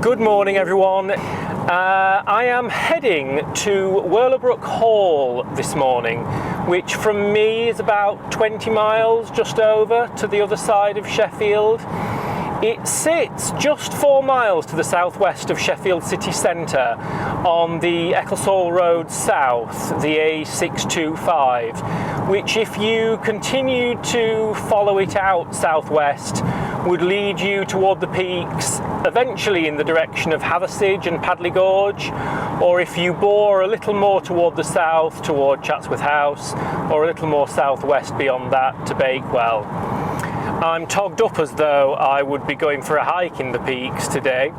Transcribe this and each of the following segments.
Good morning, everyone. I am heading to Whirlow Brook Hall this morning, which from me is about 20 miles just over to the other side of Sheffield. It sits just 4 miles to the southwest of Sheffield city centre on the Ecclesall Road South, the A625, which if you continued to follow it out southwest would lead you toward the peaks eventually in the direction of Hathersage and Padley Gorge, or if you bore a little more toward the south toward Chatsworth House, or a little more southwest beyond that to Bakewell. I'm togged up as though I would be going for a hike in the peaks today.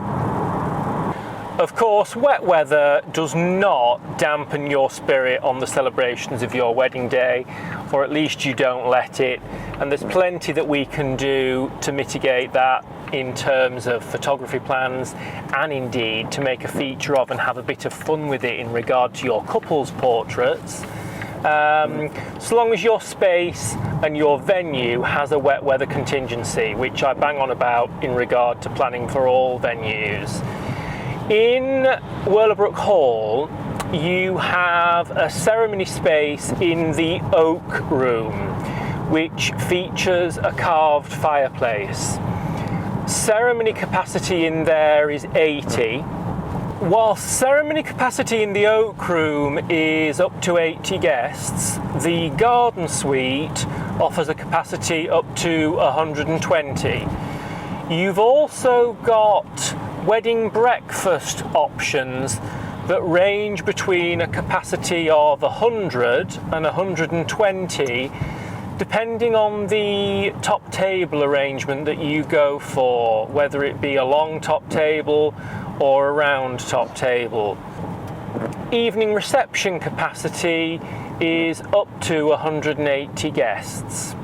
Of course, wet weather does not dampen your spirit on the celebrations of your wedding day, or at least you don't let it, and there's plenty that we can do to mitigate that in terms of photography plans, and indeed to make a feature of and have a bit of fun with it in regard to your couples portraits. So long as your space and your venue has a wet weather contingency, which I bang on about in regard to planning for all venues. In Whirlow Brook Hall, you have a ceremony space in the Oak Room, which features a carved fireplace. Ceremony capacity in there is 80. Whilst ceremony capacity in the Oak Room is up to 80 guests, the garden suite offers a capacity up to 120. You've also got wedding breakfast options that range between a capacity of 100 and 120, depending on the top table arrangement that you go for, whether it be a long top table or a round top table. Evening reception capacity is up to 180 guests.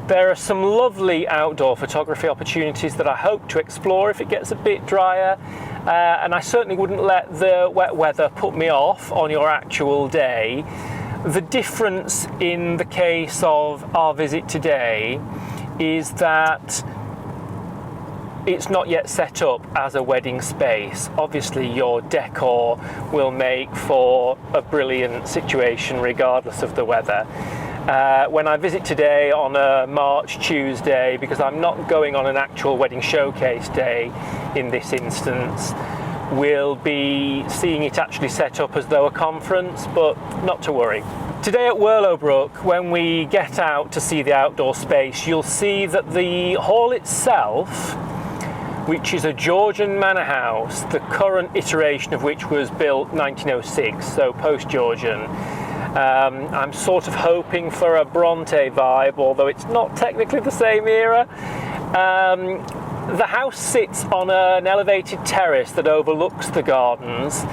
There are some lovely outdoor photography opportunities that I hope to explore if it gets a bit drier, and I certainly wouldn't let the wet weather put me off on your actual day. The difference in the case of our visit today is that it's not yet set up as a wedding space. Obviously your decor will make for a brilliant situation regardless of the weather. When I visit today on a March Tuesday, because I'm not going on an actual wedding showcase day in this instance, we'll be seeing it actually set up as though a conference, but not to worry. Today at Whirlow Brook, when we get out to see the outdoor space, you'll see that the hall itself, which is a Georgian manor house, the current iteration of which was built 1906, so post-Georgian. I'm sort of hoping for a Bronte vibe, although it's not technically the same era. The house sits on an elevated terrace that overlooks the gardens,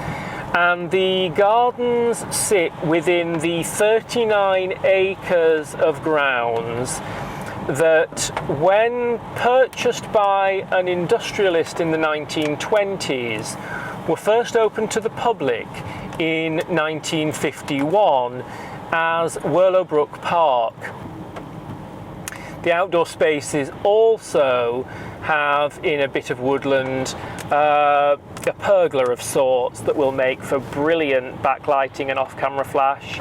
and the gardens sit within the 39 acres of grounds that, when purchased by an industrialist in the 1920s, were first opened to the public in 1951 as Whirlow Brook Park. The outdoor spaces also have, in a bit of woodland, a pergola of sorts that will make for brilliant backlighting and off-camera flash.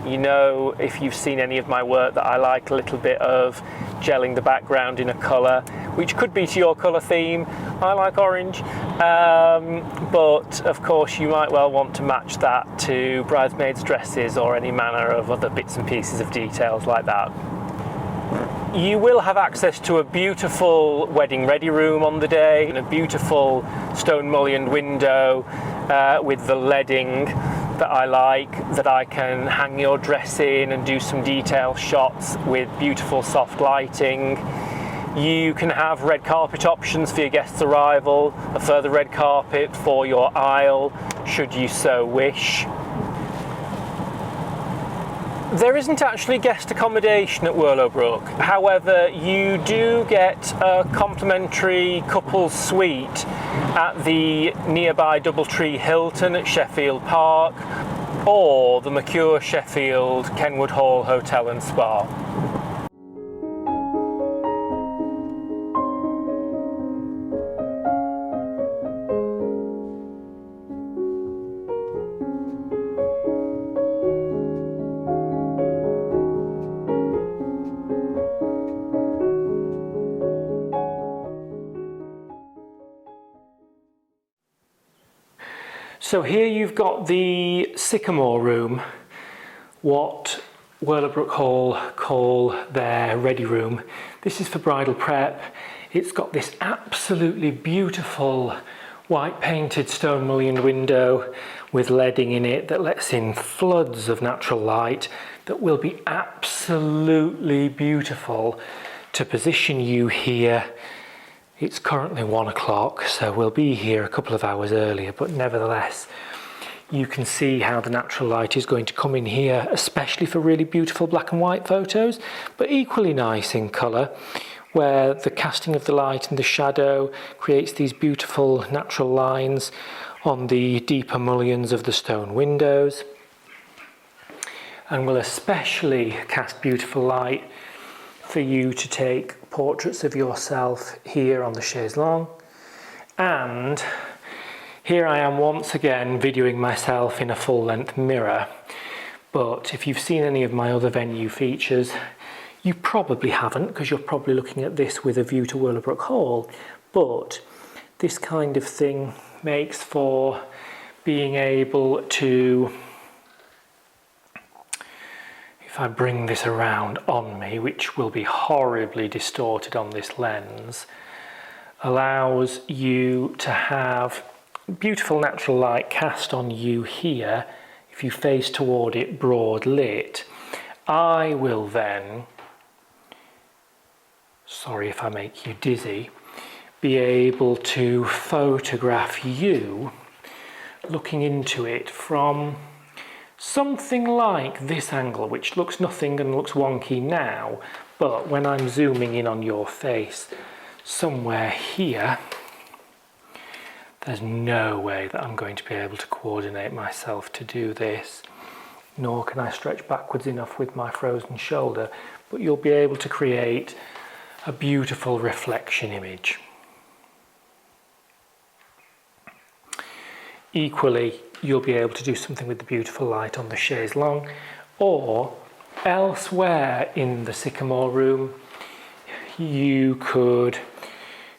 You know, if you've seen any of my work, that I like a little bit of gelling the background in a colour, which could be to your colour theme. I like orange, but of course you might well want to match that to bridesmaids' dresses or any manner of other bits and pieces of details like that. You will have access to a beautiful wedding ready room on the day, and a beautiful stone mullioned window with the leading that I like, that I can hang your dress in and do some detail shots with beautiful soft lighting. You can have red carpet options for your guest's arrival, a further red carpet for your aisle, should you so wish. There isn't actually guest accommodation at Whirlow Brook. However, you do get a complimentary couples suite at the nearby Doubletree Hilton at Sheffield Park, or the Mercure Sheffield Kenwood Hall Hotel and Spa. So here you've got the Sycamore room, what Whirlow Brook Hall call their ready room. This is for bridal prep. It's got this absolutely beautiful white painted stone mullioned window with leading in it that lets in floods of natural light that will be absolutely beautiful to position you here. It's currently 1 o'clock, so we'll be here a couple of hours earlier, but nevertheless, you can see how the natural light is going to come in here, especially for really beautiful black and white photos, but equally nice in colour, where the casting of the light and the shadow creates these beautiful natural lines on the deeper mullions of the stone windows, and will especially cast beautiful light for you to take portraits of yourself here on the chaise longue. And here I am once again videoing myself in a full-length mirror, but if you've seen any of my other venue features, you probably haven't, because you're probably looking at this with a view to Whirlow Brook Hall, but this kind of thing makes for being able to, if I bring this around on me, which will be horribly distorted on this lens, allows you to have beautiful natural light cast on you here if you face toward it broad lit. I will then, sorry if I make you dizzy, be able to photograph you looking into it from something like this angle, which looks nothing and looks wonky now, but when I'm zooming in on your face somewhere here, there's no way that I'm going to be able to coordinate myself to do this, nor can I stretch backwards enough with my frozen shoulder, but you'll be able to create a beautiful reflection image. Equally, you'll be able to do something with the beautiful light on the chaise longue, or elsewhere in the Sycamore room, you could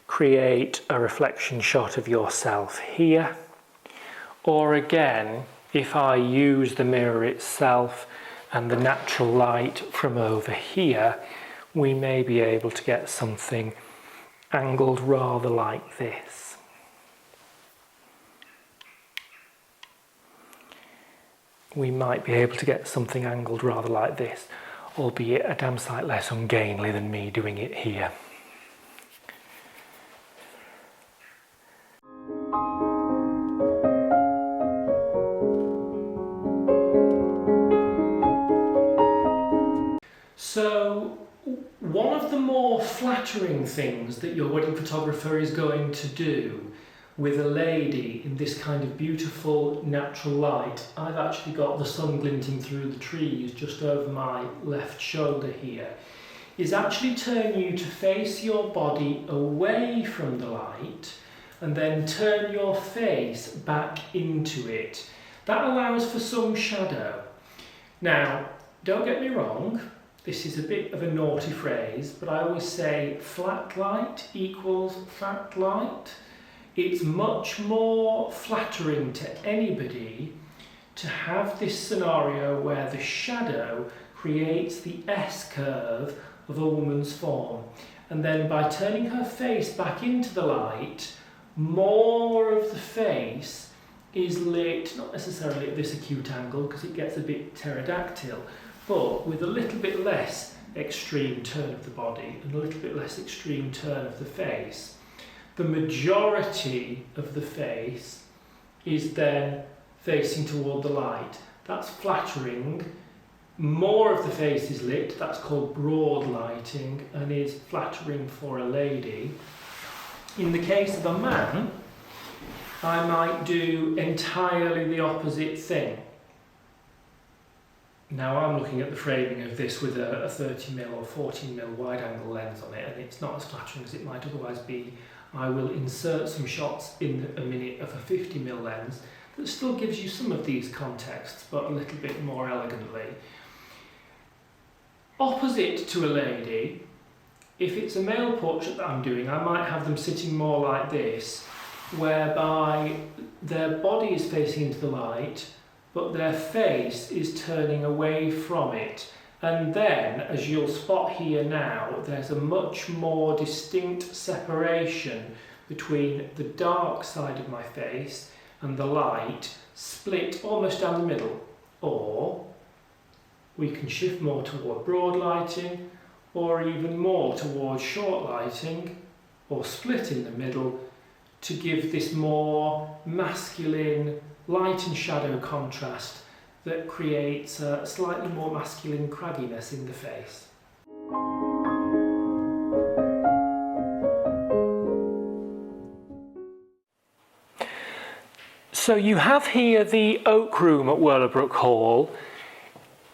create a reflection shot of yourself here, or again, if I use the mirror itself and the natural light from over here, we may be able to get something angled rather like this. We might be able to get something angled rather like this, albeit a damn sight less ungainly than me doing it here. So, one of the more flattering things that your wedding photographer is going to do with a lady in this kind of beautiful natural light, I've actually got the sun glinting through the trees just over my left shoulder here, is actually turn you to face your body away from the light and then turn your face back into it. That allows for some shadow. Now, don't get me wrong, this is a bit of a naughty phrase, but I always say flat light equals fat light. It's much more flattering to anybody to have this scenario where the shadow creates the S-curve of a woman's form, and then by turning her face back into the light, more of the face is lit, not necessarily at this acute angle because it gets a bit pterodactyl, but with a little bit less extreme turn of the body and a little bit less extreme turn of the face. The majority of the face is then facing toward the light. That's flattering. More of the face is lit, that's called broad lighting, and is flattering for a lady. In the case of a man, I might do entirely the opposite thing. Now I'm looking at the framing of this with a 30mm or 14mm wide angle lens on it, and it's not as flattering as it might otherwise be. I will insert some shots in a minute of a 50mm lens that still gives you some of these contexts, but a little bit more elegantly. Opposite to a lady, if it's a male portrait that I'm doing, I might have them sitting more like this, whereby their body is facing into the light, but their face is turning away from it. And then, as you'll spot here now, there's a much more distinct separation between the dark side of my face and the light, split almost down the middle. Or we can shift more toward broad lighting, or even more towards short lighting, or split in the middle to give this more masculine light and shadow contrast that creates a slightly more masculine cragginess in the face. So you have here the Oak Room at Whirlow Brook Hall,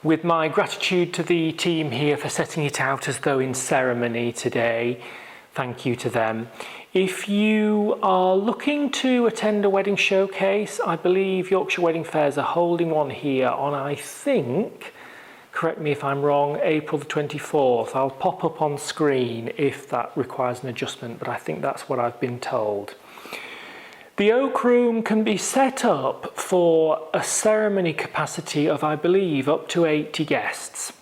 with my gratitude to the team here for setting it out as though in ceremony today. Thank you to them. If you are looking to attend a wedding showcase, I believe Yorkshire Wedding Fairs are holding one here on, I think, correct me if I'm wrong, April the 24th. I'll pop up on screen if that requires an adjustment, but I think that's what I've been told. The Oak Room can be set up for a ceremony capacity of, I believe, up to 80 guests.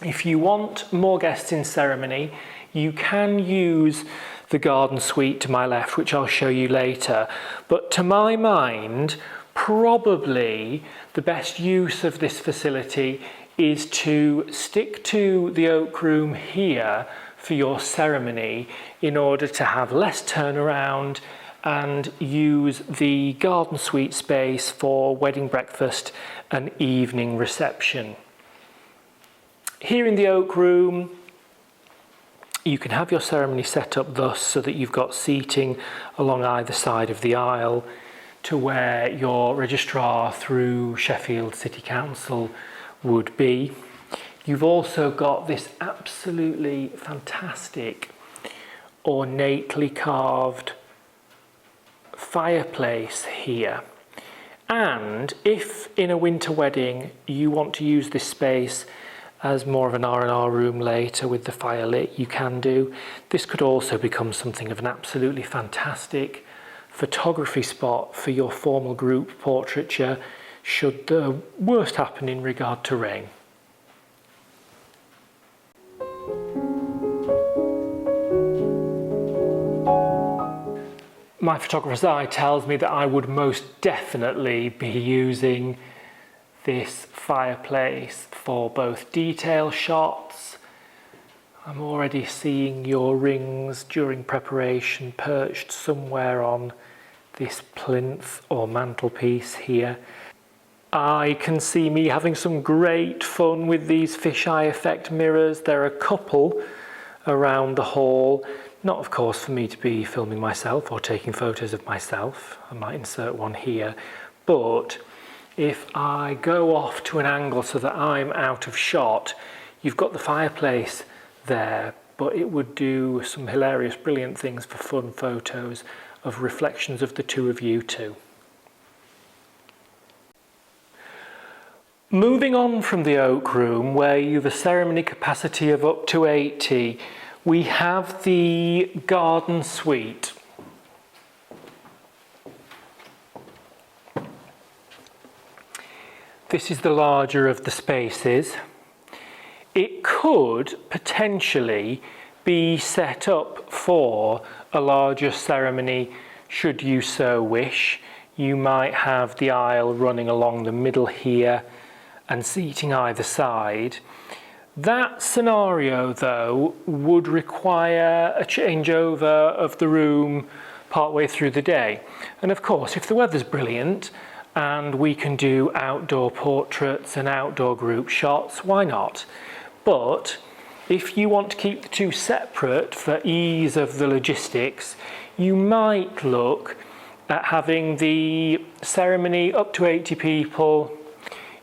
If you want more guests in ceremony, you can use the garden suite to my left, which I'll show you later. But to my mind, probably the best use of this facility is to stick to the Oak Room here for your ceremony in order to have less turnaround and use the garden suite space for wedding breakfast and evening reception. Here in the Oak Room, you can have your ceremony set up thus so that you've got seating along either side of the aisle to where your registrar through Sheffield City Council would be. You've also got this absolutely fantastic, ornately carved fireplace here. And if in a winter wedding you want to use this space as more of an R&R room later with the fire lit, you can do. This could also become something of an absolutely fantastic photography spot for your formal group portraiture should the worst happen in regard to rain. My photographer's eye tells me that I would most definitely be using this fireplace for both detail shots. I'm already seeing your rings during preparation perched somewhere on this plinth or mantelpiece here. I can see me having some great fun with these fisheye effect mirrors. There are a couple around the hall. Not, of course, for me to be filming myself or taking photos of myself. I might insert one here. But if I go off to an angle so that I'm out of shot, you've got the fireplace there, but it would do some hilarious, brilliant things for fun photos of reflections of the two of you too. Moving on from the Oak Room, where you've a ceremony capacity of up to 80, we have the garden suite. This is the larger of the spaces. It could potentially be set up for a larger ceremony should you so wish. You might have the aisle running along the middle here and seating either side. That scenario, though, would require a changeover of the room partway through the day. And of course, if the weather's brilliant and we can do outdoor portraits and outdoor group shots, why not? But if you want to keep the two separate for ease of the logistics, you might look at having the ceremony up to 80 people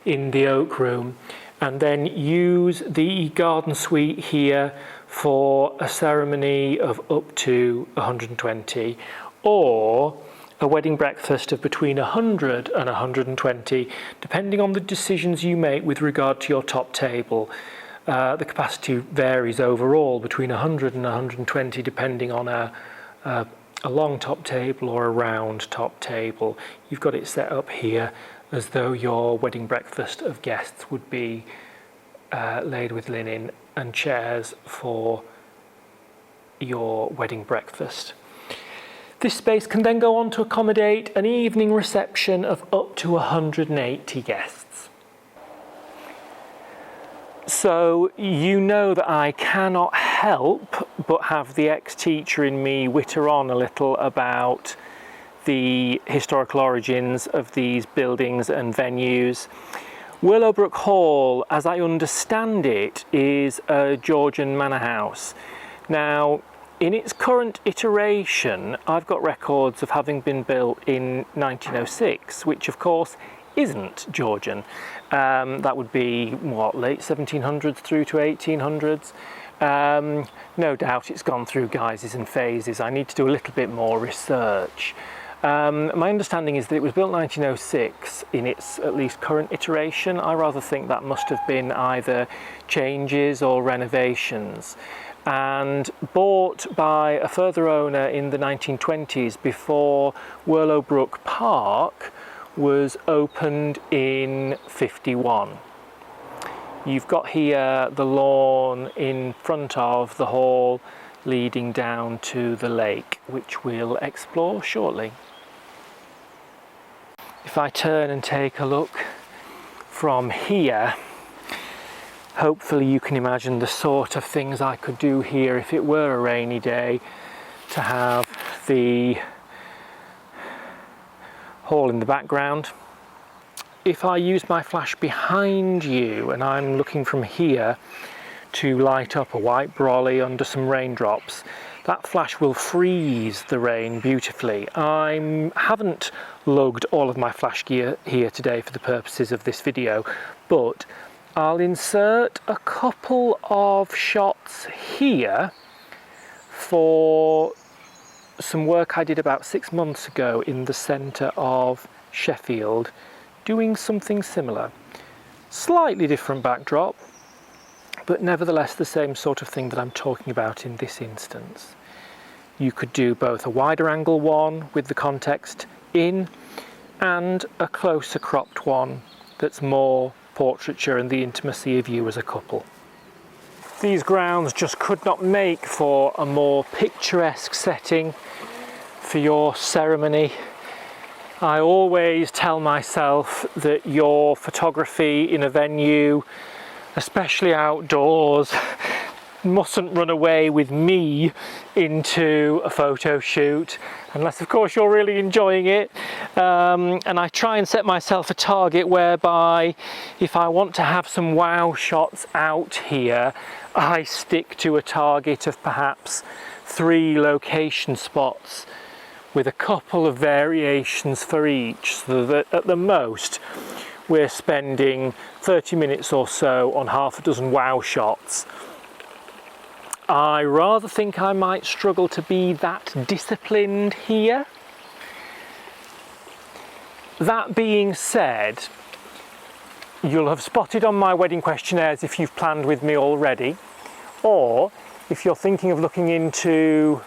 in the Oak Room, and then use the garden suite here for a ceremony of up to 120, or a wedding breakfast of between 100 and 120, depending on the decisions you make with regard to your top table. The capacity varies overall between 100 and 120, depending on a a long top table or a round top table. You've got it set up here as though your wedding breakfast of guests would be laid with linen and chairs for your wedding breakfast. This space can then go on to accommodate an evening reception of up to 180 guests. So you know that I cannot help but have the ex-teacher in me witter on a little about the historical origins of these buildings and venues. Whirlow Brook Hall, as I understand it, is a Georgian manor house. Now, in its current iteration, I've got records of having been built in 1906, which of course isn't Georgian. That would be, what, late 1700s through to 1800s. No doubt it's gone through guises and phases. I need to do a little bit more research. My understanding is that it was built 1906 in its at least current iteration. I rather think that must have been either changes or renovations, and bought by a further owner in the 1920s before Whirlow Brook Park was opened in 51. You've got here the lawn in front of the hall leading down to the lake, which we'll explore shortly. If I turn and take a look from here, hopefully you can imagine the sort of things I could do here if it were a rainy day, to have the hall in the background. If I use my flash behind you and I'm looking from here to light up a white brolly under some raindrops, that flash will freeze the rain beautifully. I haven't lugged all of my flash gear here today for the purposes of this video, but I'll insert a couple of shots here for some work I did about 6 months ago in the centre of Sheffield, doing something similar. Slightly different backdrop, but nevertheless the same sort of thing that I'm talking about in this instance. You could do both a wider angle one with the context in, and a closer cropped one that's more portraiture and the intimacy of you as a couple. These grounds just could not make for a more picturesque setting for your ceremony. I always tell myself that your photography in a venue, especially outdoors, mustn't run away with me into a photo shoot, unless of course you're really enjoying it. And I try and set myself a target whereby if I want to have some wow shots out here, I stick to a target of perhaps 3 location spots with a couple of variations for each, so that at the most we're spending 30 minutes or so on half a dozen wow shots. I rather think I might struggle to be that disciplined here. That being said, you'll have spotted on my wedding questionnaires if you've planned with me already, or if you're thinking of looking into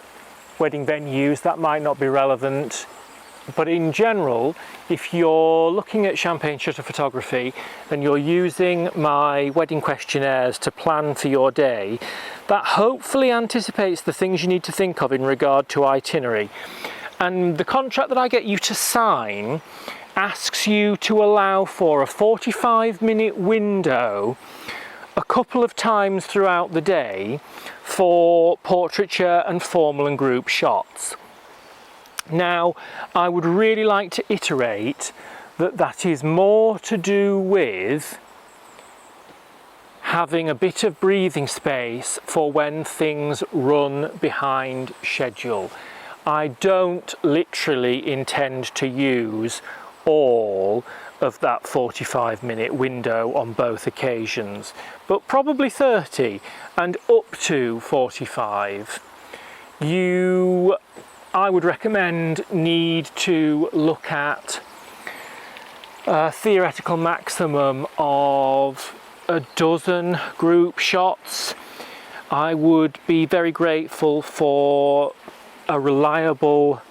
wedding venues, that might not be relevant. But in general, if you're looking at champagne shutter photography and you're using my wedding questionnaires to plan for your day, that hopefully anticipates the things you need to think of in regard to itinerary. And the contract that I get you to sign asks you to allow for a 45-minute window a couple of times throughout the day for portraiture and formal and group shots. Now, I would really like to iterate that that is more to do with having a bit of breathing space for when things run behind schedule. I don't literally intend to use all of that 45-minute window on both occasions, but probably 30 and up to 45. I would recommend need to look at a theoretical maximum of a dozen group shots. I would be very grateful for a reliable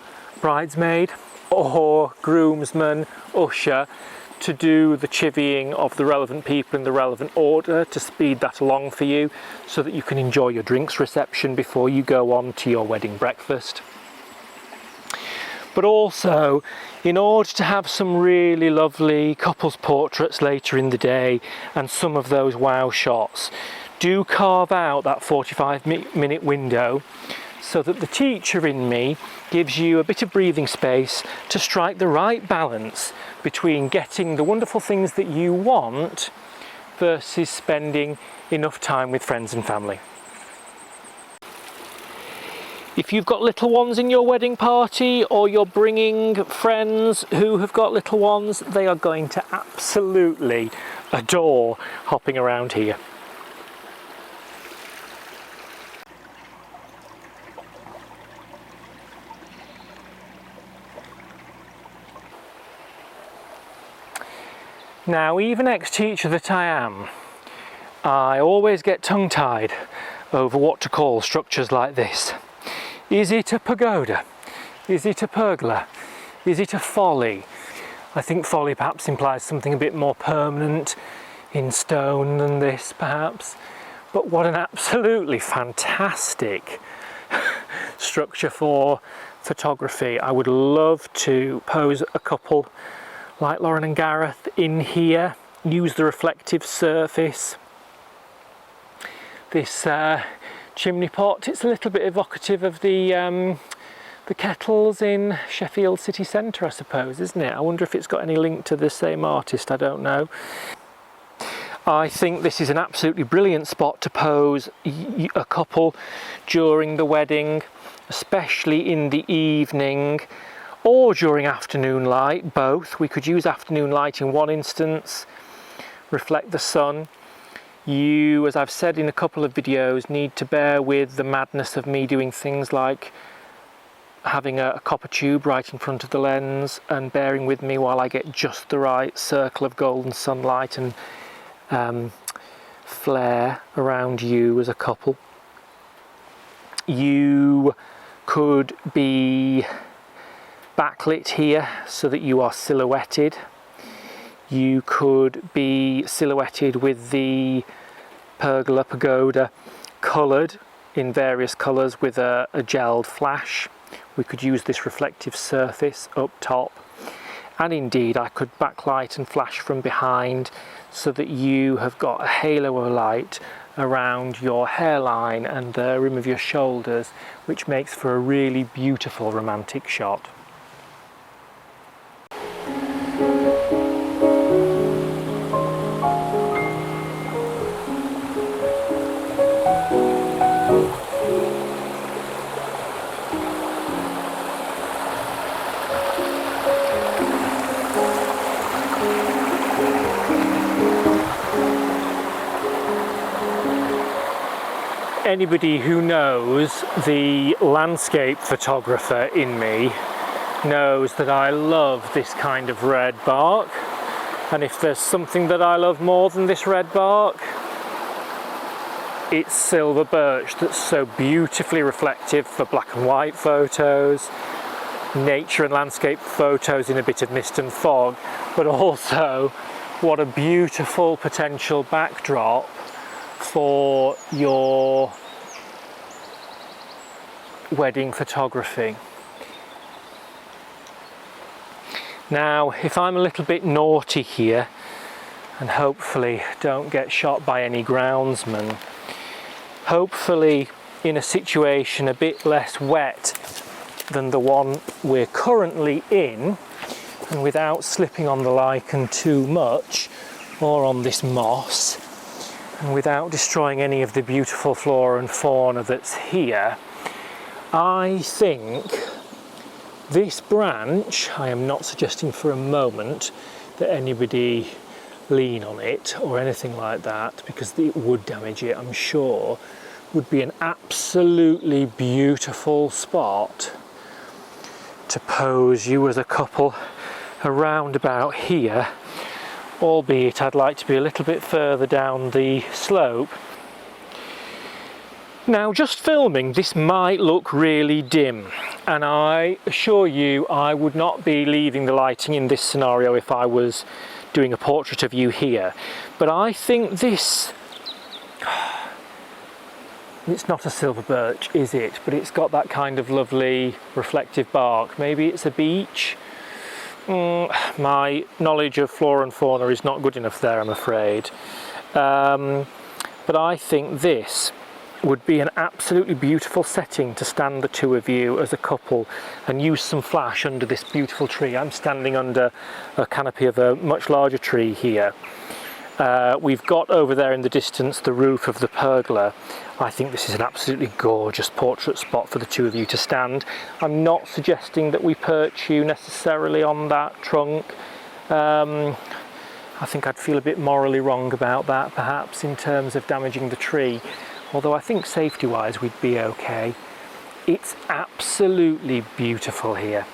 bridesmaid or groomsman, usher, to do the chivying of the relevant people in the relevant order to speed that along for you so that you can enjoy your drinks reception before you go on to your wedding breakfast. But also, in order to have some really lovely couples portraits later in the day and some of those wow shots, do carve out that 45-minute window so that the teacher in me gives you a bit of breathing space to strike the right balance between getting the wonderful things that you want versus spending enough time with friends and family. If you've got little ones in your wedding party or you're bringing friends who have got little ones, they are going to absolutely adore hopping around here. Now, even ex-teacher that I am, I always get tongue-tied over what to call structures like this. Is it a pagoda? Is it a pergola? Is it a folly? I think folly perhaps implies something a bit more permanent in stone than this, perhaps. But what an absolutely fantastic structure for photography. I would love to pose a couple like Lauren and Gareth in here, use the reflective surface. This chimney pot, it's a little bit evocative of the kettles in Sheffield city centre, I suppose, isn't it? I wonder if it's got any link to the same artist, I don't know. I think this is an absolutely brilliant spot to pose a couple during the wedding, especially in the evening, or during afternoon light, both. We could use afternoon light in one instance, reflect the sun. You, as I've said in a couple of videos, need to bear with the madness of me doing things like having a copper tube right in front of the lens and bearing with me while I get just the right circle of golden sunlight and flare around you as a couple. You could be backlit here so that you are silhouetted. You could be silhouetted with the pergola, pagoda, coloured in various colours with a gelled flash. We could use this reflective surface up top, and indeed I could backlight and flash from behind so that you have got a halo of light around your hairline and the rim of your shoulders, which makes for a really beautiful romantic shot. Anybody who knows the landscape photographer in me knows that I love this kind of red bark, and if there's something that I love more than this red bark, it's silver birch that's so beautifully reflective for black and white photos, nature and landscape photos in a bit of mist and fog, but also what a beautiful potential backdrop for your wedding photography. Now, if I'm a little bit naughty here and hopefully don't get shot by any groundsmen, hopefully in a situation a bit less wet than the one we're currently in, and without slipping on the lichen too much or on this moss, and without destroying any of the beautiful flora and fauna that's here, I think this branch, I am not suggesting for a moment that anybody lean on it or anything like that, because it would damage it, I'm sure, would be an absolutely beautiful spot to pose you as a couple around about here, albeit I'd like to be a little bit further down the slope. Now, just filming, this might look really dim, and I assure you I would not be leaving the lighting in this scenario if I was doing a portrait of you here. But I think this, it's not a silver birch, is it? But it's got that kind of lovely reflective bark. Maybe it's a beech. My knowledge of flora and fauna is not good enough there, I'm afraid. But I think this would be an absolutely beautiful setting to stand the two of you as a couple and use some flash under this beautiful tree. I'm standing under a canopy of a much larger tree here. We've got over there in the distance the roof of the pergola. I think this is an absolutely gorgeous portrait spot for the two of you to stand. I'm not suggesting that we perch you necessarily on that trunk. I think I'd feel a bit morally wrong about that, perhaps, in terms of damaging the tree. Although I think safety-wise we'd be okay. It's absolutely beautiful here.